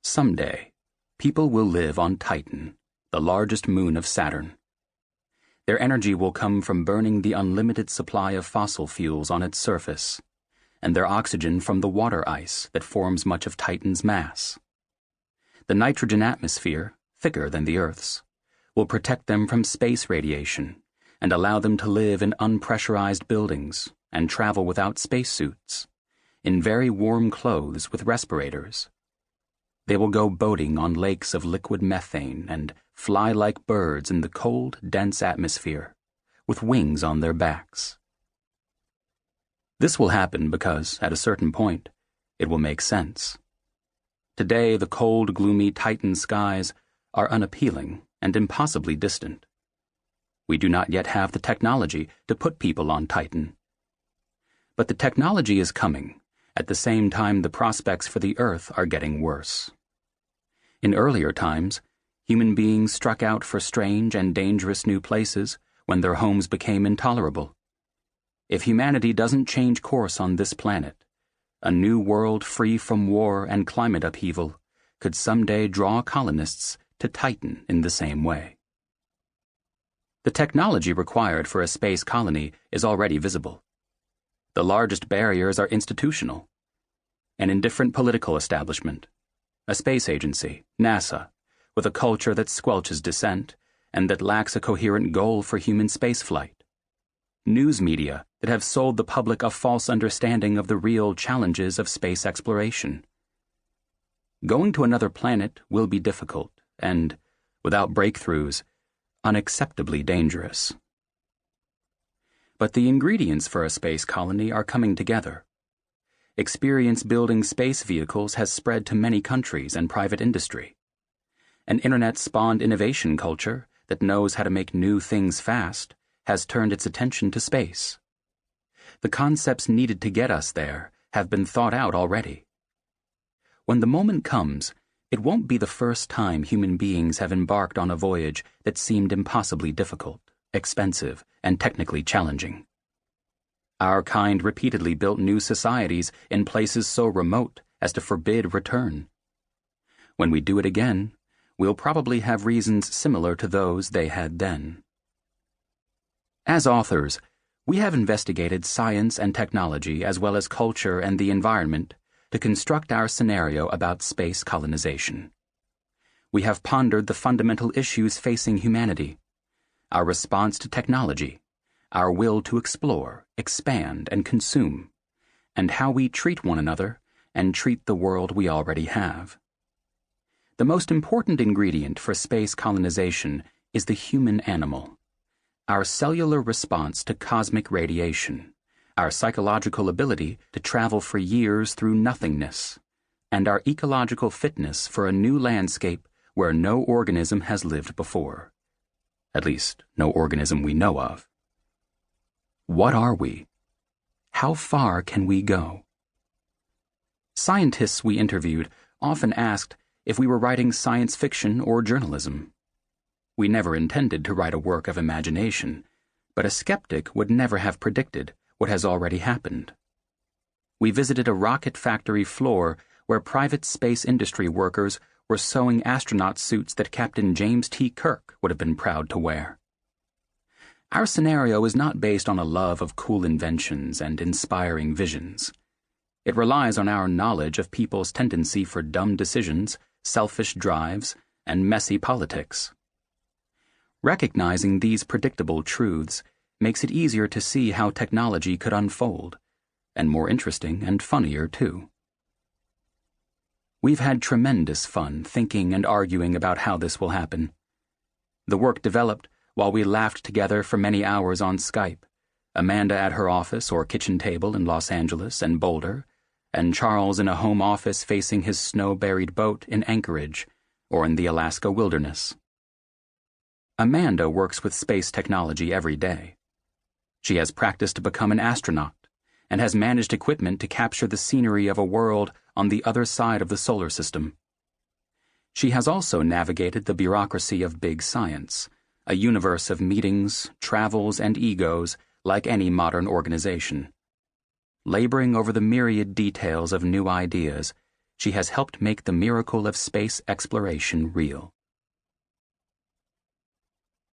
Someday, people will live on Titan, the largest moon of Saturn. Their energy will come from burning the unlimited supply of fossil fuels on its surface, and their oxygen from the water ice that forms much of Titan's mass. The nitrogen atmosphere, thicker than the Earth's, will protect them from space radiation and allow them to live in unpressurized buildings and travel without spacesuits, in very warm clothes with respirators. They will go boating on lakes of liquid methane and fly like birds in the cold, dense atmosphere, with wings on their backs. This will happen because, at a certain point, it will make sense. Today, the cold, gloomy Titan skies are unappealing and impossibly distant. We do not yet have the technology to put people on Titan. But the technology is coming. At the same time, the prospects for the Earth are getting worse. In earlier times, human beings struck out for strange and dangerous new places when their homes became intolerable. If humanity doesn't change course on this planet, a new world free from war and climate upheaval could someday draw colonists to Titan in the same way. The technology required for a space colony is already visible. The largest barriers are institutional: an indifferent political establishment, a space agency, NASA, with a culture that squelches dissent and that lacks a coherent goal for human spaceflight, news media that have sold the public a false understanding of the real challenges of space exploration. Going to another planet will be difficult and, without breakthroughs, unacceptably dangerous. But the ingredients for a space colony are coming together. Experience building space vehicles has spread to many countries and private industry. An internet-spawned innovation culture that knows how to make new things fast has turned its attention to space. The concepts needed to get us there have been thought out already. When the moment comes, it won't be the first time human beings have embarked on a voyage that seemed impossibly difficult, expensive, and technically challenging. Our kind repeatedly built new societies in places so remote as to forbid return. When we do it again, we'll probably have reasons similar to those they had then. As authors, we have investigated science and technology as well as culture and the environment to construct our scenario about space colonization. We have pondered the fundamental issues facing humanity, our response to technology, our will to explore, expand, and consume, and how we treat one another and treat the world we already have. The most important ingredient for space colonization is the human animal, our cellular response to cosmic radiation, our psychological ability to travel for years through nothingness, and our ecological fitness for a new landscape where no organism has lived before. At least, no organism we know of. What are we? How far can we go? Scientists we interviewed often asked if we were writing science fiction or journalism. We never intended to write a work of imagination, but a skeptic would never have predicted what has already happened. We visited a rocket factory floor where private space industry workers were sewing astronaut suits that Captain James T. Kirk would have been proud to wear. Our scenario is not based on a love of cool inventions and inspiring visions. It relies on our knowledge of people's tendency for dumb decisions, selfish drives, and messy politics. Recognizing these predictable truths makes it easier to see how technology could unfold, and more interesting and funnier too. We've had tremendous fun thinking and arguing about how this will happen. The work developed while we laughed together for many hours on Skype, Amanda at her office or kitchen table in Los Angeles and Boulder, and Charles in a home office facing his snow-buried boat in Anchorage or in the Alaska wilderness. Amanda works with space technology every day. She has practiced to become an astronaut and has managed equipment to capture the scenery of a world on the other side of the solar system. She has also navigated the bureaucracy of big science, a universe of meetings, travels, and egos like any modern organization. Laboring over the myriad details of new ideas, She has helped make the miracle of space exploration real.